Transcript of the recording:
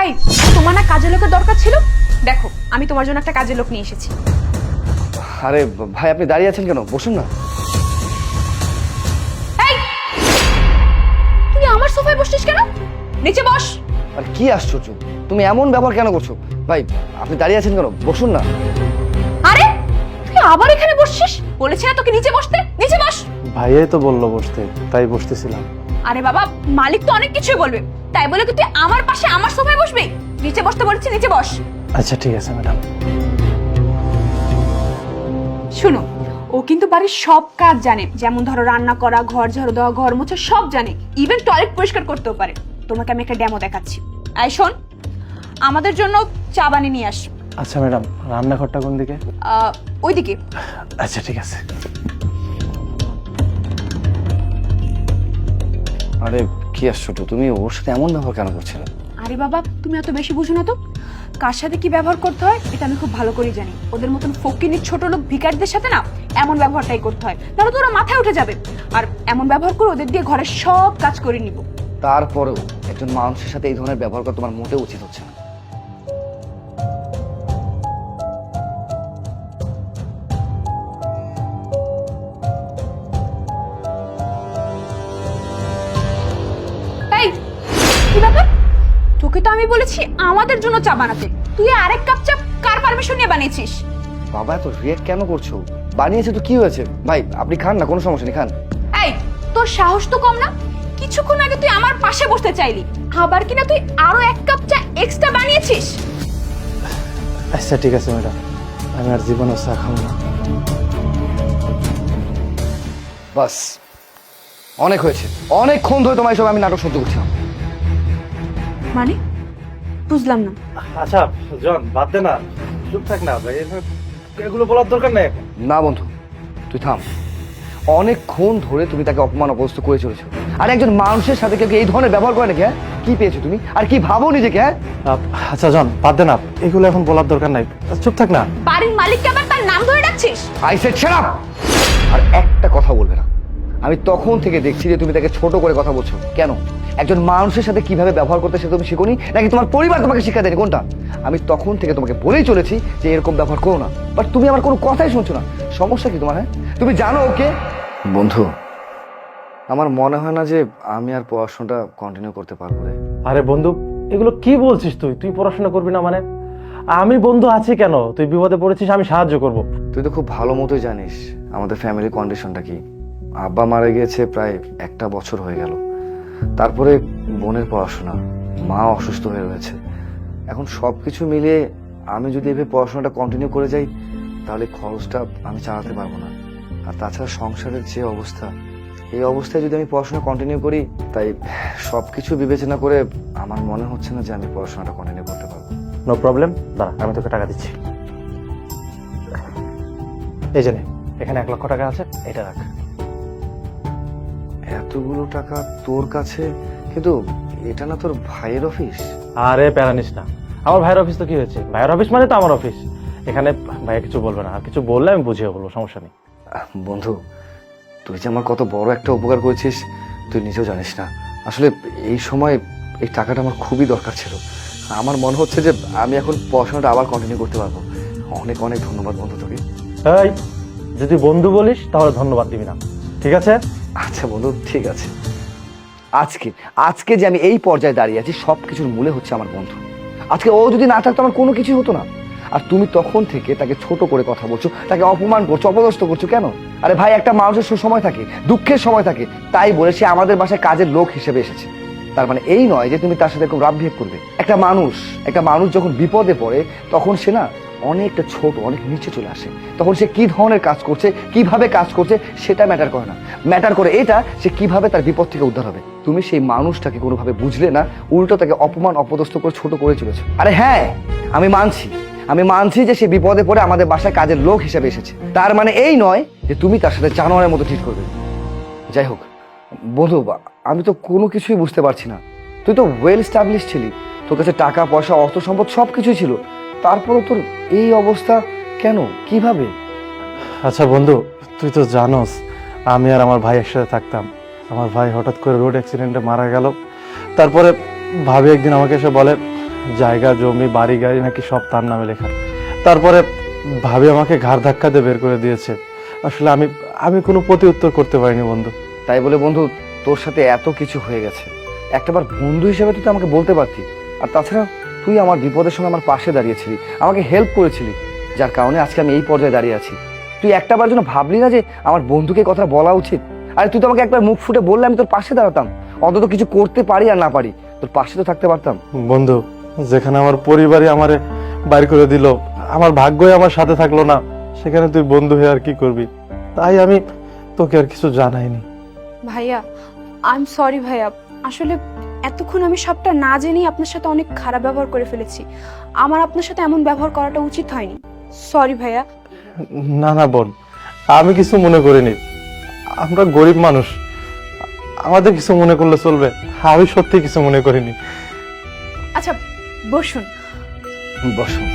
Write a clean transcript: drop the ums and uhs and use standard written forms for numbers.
এই, তোমার না কাজের লোকের দরকার ছিল? দেখো, আমি তোমার জন্য একটা কাজের লোক নিয়ে এসেছি। আরে ভাই, আপনি দাঁড়িয়ে আছেন কেন? বসুন না। এই, তুই আমার সোফায় বসছিস কেন? নিচে বস। আর কি আশ্চর্য, তুমি এমন ব্যবহার কেন করছো? ভাই, আপনি দাঁড়িয়ে আছেন কেন? বসুন না। আরে, তুই আবার এখানে বসছিস? বলেছি না তোকে নিচে বসতে? নিচে বস। ভাইয়াই তো বললো বসতে, তাই বসতেছিলাম। আরে বাবা, মালিক তো অনেক কিছুই বলবে, তাই বলে কি তুই আমার পাশে আমার সোফায় বসবি? নিচে বসতে বলেছি, নিচে বস। আচ্ছা ঠিক আছে ম্যাডাম। শুনো, ও কিন্তু বাড়ির সব কাজ জানে, যেমন ধরো রান্না করা, ঘর ঝাড়ু দেওয়া, ঘর মোছা সব জানে, ইভেন টয়লেট পরিষ্কার করতেও পারে। তোমাকে আমি একটা ডেমো দেখাচ্ছি। আই শোন, আমাদের জন্য চা বানিয়ে নিয়ে আস। আচ্ছা ম্যাডাম, রান্নাঘরটা কোন দিকে? ওইদিকে। আচ্ছা ঠিক আছে। আরে কি আশ্চর্য, তুমি ওর সাথে এমন ব্যবহার কেন করছিলে? আরে বাবা, তুমি এত বেশি বুঝো না তো। কার সাথে কি ব্যবহার করতে হয় এটা আমি খুব ভালো করেই জানি। ওদের মতন ফকিনীর ছোট লোক ভিখারিদের সাথে না এমন ব্যবহারটাই করতে হয়, তাহলে তো ওরা মাথায় উঠে যাবে। আর এমন ব্যবহার করে ওদের দিয়ে ঘরের সব কাজ করে নিব। তারপরেও একজন মানুষের সাথে এই ধরনের ব্যবহার করা তোমার মোটেও উচিত হচ্ছে না। এই, কি ব্যাপার? তোকে তো আমি বলেছি আমাদের জন্য চা বানাতে, তুই আরেক কাপ চা কার পারমিশন নিয়ে বানিয়েছিস? বাবা, এত রিয়েক্ট কেন করছো? বানিয়েছে তো কি হয়েছে? ভাই, আপনি খান না, কোনো সমস্যা নেই, খান। এই, তোর সাহস তো কম না? কিছুক্ষণ আগে তুই আমার পাশে বসতে চাইলি, আবার কিনা তুই আরো এক কাপ চা এক্সট্রা বানিয়েছিস। আচ্ছা ঠিক আছে ম্যাডাম, আমি আর জীবনে চা খাবো না। বাস, অনেক হয়েছে। অনেকক্ষণ ধরে তোমার সব আমি নাটক সহ্য করছিলাম। মানে বুঝলাম না। আচ্ছা জন, বাদ দে না, চুপ থাক না ভাই, এগুলো বলার দরকার নেই এখন। না বন্ধু, তুই থাম। অনেকক্ষণ ধরে তুমি তাকে অপমান অপদস্থ করে চলেছো। আর একজন মানুষের সাথে কেউ কি এই ধরনের ব্যবহার করে নাকি? হ্যাঁ, কি পেয়েছো তুমি? আর কি ভাবো নিজেকে? হ্যাঁ, আচ্ছা জন, বাদ দে না, এগুলো এখন বলার দরকার নাই, চুপ থাক না। বাড়ির মালিককে আবার তার নাম ধরে ডাকছিস? I said shut up. আর একটা কথা বলবে না। আমি তখন থেকে দেখছি যে তুমি তাকে ছোট করে কথা বলছো। কেন? একজন মানুষের সাথে কিভাবে ব্যবহার করতে সেটা তুমি শিখোনি, নাকি তোমার পরিবার তোমাকে শিক্ষা দেয়নি? কোনটা? আমি তখন থেকে তোমাকে বলেই চলেছি যে এরকম ব্যবহার করো না, বাট তুমি আমার কোনো কথাই শুনছো না। সমস্যা কি তোমার? হ্যাঁ, তুমি জানো ওকে? বন্ধু, আমার মনে হয় না যে আমি আর পড়াশোনাটা কন্টিনিউ করতে পারবো রে। আরে বন্ধু, এগুলো কি বলছিস? তুই তুই পড়াশোনা করবি না মানে? আমি বন্ধু আছি কেন? তুই বিপদে পড়েছিস, আমি সাহায্য করব। তুই তো খুব ভালো মতোই জানিস আমাদের ফ্যামিলির কন্ডিশনটা কি। আব্বা মারা গিয়েছে প্রায় 1 বছর হয়ে গেল। তারপরে বোনের পড়াশোনা, মা অসুস্থ হয়ে রয়েছে। এখন সবকিছু মিলিয়ে আমি যদি এভাবে পড়াশোনাটা কন্টিনিউ করে যাই, তাহলে খরচটা আমি চালাতে পারবো না। আর তাছাড়া সংসারের যে অবস্থা, এই অবস্থায় যদি আমি পড়াশোনা কন্টিনিউ করি, তাই সবকিছু বিবেচনা করে আমার মনে হচ্ছে না যে আমি পড়াশোনাটা কন্টিনিউ করতে পারবো। নো প্রবলেম, দাঁড়া আমি তোকে টাকা দিচ্ছি। এই যে নে, এখানে 1 লক্ষ টাকা আছে, এটা রাখ। এতগুলো টাকা তোর কাছে? কিন্তু এটা না তোর ভাইয়ের অফিস? আরে প্যারা নিস না, আমার ভাইয়ের অফিস তো কি হয়েছে? ভাইয়ের অফিস মানে তো আমার অফিস। এখানে ভাইয়া কিছু বলবে না, আর কিছু বললে আমি বুঝিয়ে বলবো, সমস্যা নেই। বন্ধু, তুই যে আমার কত বড় একটা উপকার করেছিস তুই নিজেও জানিস না। আসলে এই সময় এই টাকাটা আমার খুবই দরকার ছিল। আমার মনে হচ্ছে যে আমি এখন পড়াশোনাটা আবার কন্টিনিউ করতে পারবো। অনেক অনেক ধন্যবাদ বন্ধু তোকে। এই, যদি বন্ধু বলিস তাহলে ধন্যবাদ দিবি না, ঠিক আছে? আচ্ছা বন্ধু, ঠিক আছে। আজকে আজকে যে আমি এই পর্যায়ে দাঁড়িয়ে আছি, সবকিছুর মূলে হচ্ছে আমার বন্ধু। আজকে ও যদি না থাকতো আমার কোনো কিছুই হতো না। আর তুমি তখন থেকে তাকে ছোট করে কথা বলছো, তাকে অপমান করছো, অপদস্থ করছো কেন? আরে ভাই, একটা মানুষের সুসময় থাকে, দুঃখের সময় থাকে, তাই বলে সে আমাদের বাসায় কাজের লোক হিসেবে এসেছে। তার মানে এই নয় যে তুমি তার সাথে এরকম রাফ বিহেভ করবে। একটা মানুষ যখন বিপদে পড়ে, তখন সে না অনেকটা ছোট, অনেক নিচে চলে আসে। তখন সে কি ধরনের কাজ করছে, কিভাবে কাজ করছে, সেটা ম্যাটার করে না। ম্যাটার করে এটা, সে কিভাবে তার বিপদ থেকে উদ্ধার হবে। তুমি সেই মানুষটাকে কোনোভাবে বুঝলে না, উল্টো তাকে অপমান অপদস্থ করে ছোট করে চলেছে। আরে হ্যাঁ, আমি মানছি যে সে বিপদে পড়ে আমাদের বাসায় কাজের লোক হিসেবে এসেছে। তার মানে এই নয় যে তুমি তার সাথে জানোয়ারের মতো ট্রিট করবে। যাই হোক বন্ধু, আমি তো কোনো কিছুই বুঝতে পারছি না। তুই তো ওয়েল স্টাবলিশ ছিলি, তোর কাছে টাকা পয়সা, অর্থ সম্পদ সবকিছুই ছিল, তারপরও তোর এই অবস্থা কেন, কিভাবে? আচ্ছা বন্ধু, তুই তো জানোস আমি আর আমার ভাই একসাথে থাকতাম। আমার ভাই হঠাৎ করে রোড অ্যাক্সিডেন্টে মারা গেল। তারপরে ভাবি একদিন আমাকে এসে বলে জায়গা জমি বাড়ি গাড়ি নাকি সব তার নামে লেখা। তারপরে ভাবি আমাকে ঘাড় ধাক্কা দিয়ে বের করে দিয়েছে। আসলে আমি আমি কোনো প্রতি উত্তর করতে পারিনি বন্ধু। তাই বলে বন্ধু তোর সাথে এত কিছু হয়ে গেছে, একটাবার বন্ধু হিসেবে তুই তো আমাকে বলতে পারতি। আর তাছাড়া তুই আমার বিপদের সময় আমার পাশে দাঁড়িয়েছিলি, আমাকে হেল্প করেছিলি, যার কারণে আজকে আমি এই পর্যায়ে দাঁড়িয়ে আছি। তুই একটাবার জন্য ভাবলি না যে আমার বন্ধুকে কথা বলা উচিত? আরে তুই তো আমাকে একবার মুখ ফুটে বললে আমি তোর পাশে দাঁড়াতাম, অন্তত কিছু করতে পারি আর না পারি তোর পাশে তো থাকতে পারতাম। বন্ধু, যেখানে আমার পরিবারই আমারে বাইর করে দিল, আমার ভাগ্যই আমার সাথে থাকলো না, সেখানে তুই বন্ধু হয়ে আর কি করবি? তাই আমি তোকে আর কিছু জানাইনি। ভাইয়া আই এম সরি ভাইয়া, আসলে এতক্ষণ আমি সবটা না জেনেই আপনার সাথে অনেক খারাপ ব্যবহার করে ফেলেছি। আমার আপনার সাথে এমন ব্যবহার করাটা উচিত হয়নি। সরি ভাইয়া। না না বোন, আমি কিছু মনে করিনি। আমরা গরিব মানুষ, আমাদের কিছু মনে করলে চলবে? আমি সত্যি কিছু মনে করিনি। আচ্ছা বসুন। বসুন।